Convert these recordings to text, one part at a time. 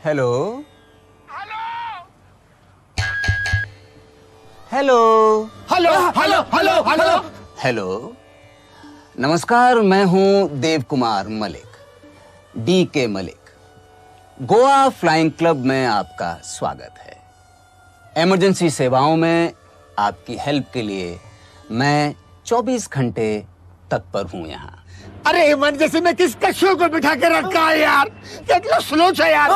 Hello hello hello hello hello hello hello. नमस्कार, मैं हूं Dev Kumar Malik, DK Malik. Goa flying club में आपका स्वागत है। इमरजेंसी सेवाओं में आपकी हेल्प के लिए मैं 24 घंटे तत्पर हूं यहाँ। अरे इमरजेंसी में किस कछुओं को बिठा के रखा है यार, कितना स्लो है यार।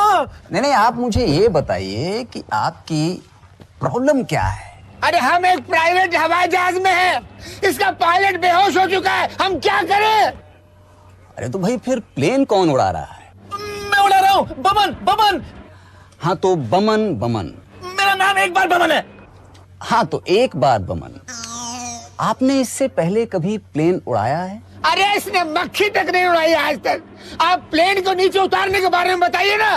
नहीं, आप मुझे ये बताइए कि आपकी प्रॉब्लम क्या है। अरे हम एक प्राइवेट हवाई जहाज में हैं, इसका पायलट बेहोश हो चुका है, हम क्या करें? अरे तो भाई फिर प्लेन कौन उड़ा रहा है? मैं उड़ा रहा हूँ, बमन बमन। हाँ तो बमन बमन। मेरा नाम एक बार बमन है। हाँ तो एक बार बमन। आपने इससे पहले कभी प्लेन उड़ाया है? अरे इसने मक्खी तक नहीं उड़ाई आज तक। आप प्लेन को नीचे उतारने के बारे में बताइए ना।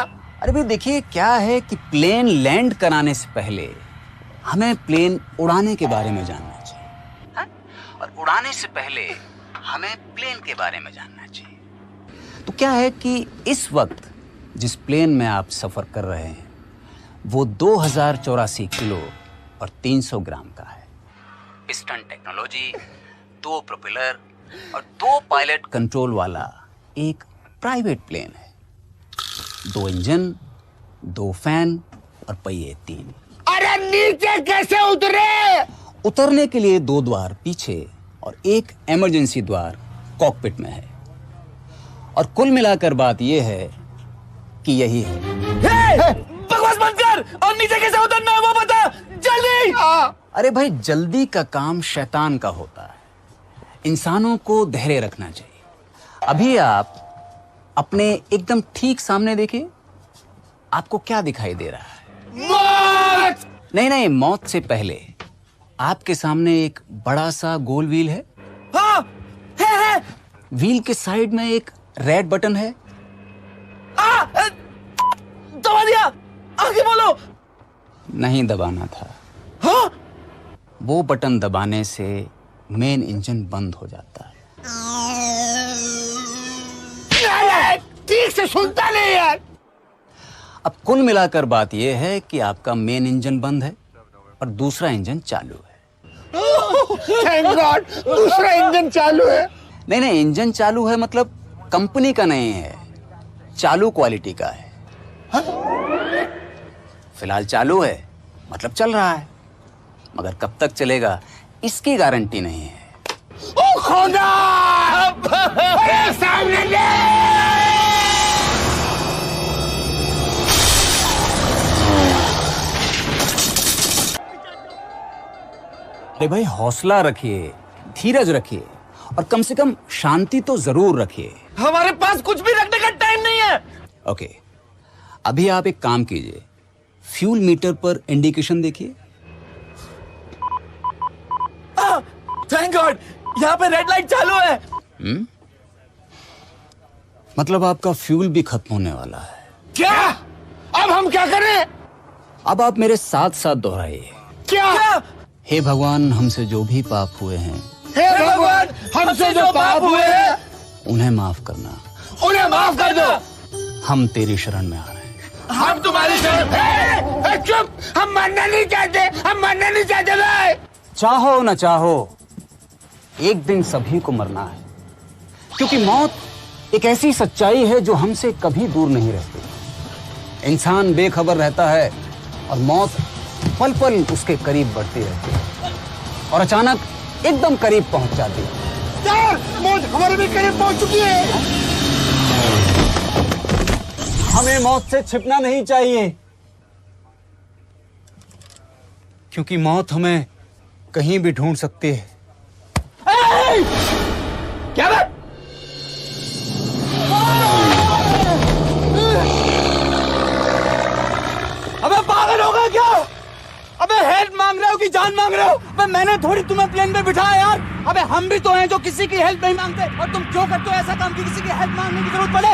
अरे भाई देखिए, क्या है कि प्लेन लैंड कराने से पहले हमें प्लेन उड़ाने के बारे में जानना चाहिए, हाँ? और उड़ाने से पहले हमें प्लेन के बारे में जानना चाहिए। तो क्या है कि इस वक्त जिस प्लेन में आप सफर कर रहे हैं वो 2084 किलो और 300 ग्राम का है। पिस्टन टेक्नोलॉजी, 2 प्रोपेलर और 2 पायलट कंट्रोल वाला एक प्राइवेट प्लेन है। 2 इंजन, 2 फैन और पहिए 3। अरे नीचे कैसे उतरे? उतरने के लिए 2 द्वार पीछे और 1 इमरजेंसी द्वार कॉकपिट में है। और कुल मिलाकर बात यह है कि यही है। बकवास बंद कर, और नीचे कैसे उतरना है वो बता जल्दी। अरे भाई, जल्दी का काम शैतान का होता है, इंसानों को धैर्य रखना चाहिए। अभी आप अपने एकदम ठीक सामने देखिए, आपको क्या दिखाई दे रहा है? मौत! नहीं, मौत से पहले आपके सामने एक बड़ा सा गोल व्हील है। हाँ, है। व्हील के साइड में एक रेड बटन है। दबा दिया, आगे बोलो। नहीं दबाना था। हाँ? वो बटन दबाने से मेन इंजन बंद हो जाता है। ठीक से सुनता नहीं यार। अब कुल मिलाकर बात यह है कि आपका मेन इंजन बंद है और दूसरा इंजन चालू है। थैंक गॉड, दूसरा इंजन चालू है। नहीं, इंजन चालू है मतलब कंपनी का नहीं है, चालू क्वालिटी का है। फिलहाल चालू है मतलब चल रहा है, मगर कब तक चलेगा इसकी गारंटी नहीं है। ओ खुदा! अरे सामने ले! अरे भाई, हौसला रखिए, धीरज रखिए और कम से कम शांति तो जरूर रखिए। हमारे पास कुछ भी रखने का टाइम नहीं है। ओके, अभी आप एक काम कीजिए, फ्यूल मीटर पर इंडिकेशन देखिए। थैंक गॉड, यहाँ पे रेड लाइट चालू है। मतलब आपका फ्यूल भी खत्म होने वाला है। क्या? अब हम क्या करें? अब आप मेरे साथ साथ दोहराइए। क्या? हे भगवान, हमसे जो भी पाप हुए हैं, हे भगवान, हमसे जो पाप हुए हैं उन्हें माफ करना, उन्हें माफ कर दो। हम तेरी शरण में आ रहे हैं। हम तुम्हारी शरण। चुप, हम मरना नहीं चाहते, हम मरना नहीं चाहते भाई। चाहो न चाहो, एक दिन सभी को मरना है, क्योंकि मौत एक ऐसी सच्चाई है जो हमसे कभी दूर नहीं रहती। इंसान बेखबर रहता है और मौत पल पल उसके करीब बढ़ती रहती है और अचानक एकदम करीब पहुंच जाती है। यार, मौत हमारे भी करीब पहुंच चुकी है। हमें मौत से छिपना नहीं चाहिए, क्योंकि मौत हमें कहीं भी ढूंढ सकती है। क्या बात? अबे पागल हो गया क्या? अबे हेल्प मांग रहे हो कि जान मांग रहे हो? अबे मैंने थोड़ी तुम्हें प्लेन में बिठाया यार। अबे हम भी तो हैं जो किसी की हेल्प नहीं मांगते, और तुम क्यों करते हो ऐसा काम कि किसी की हेल्प मांगने की जरूरत पड़े?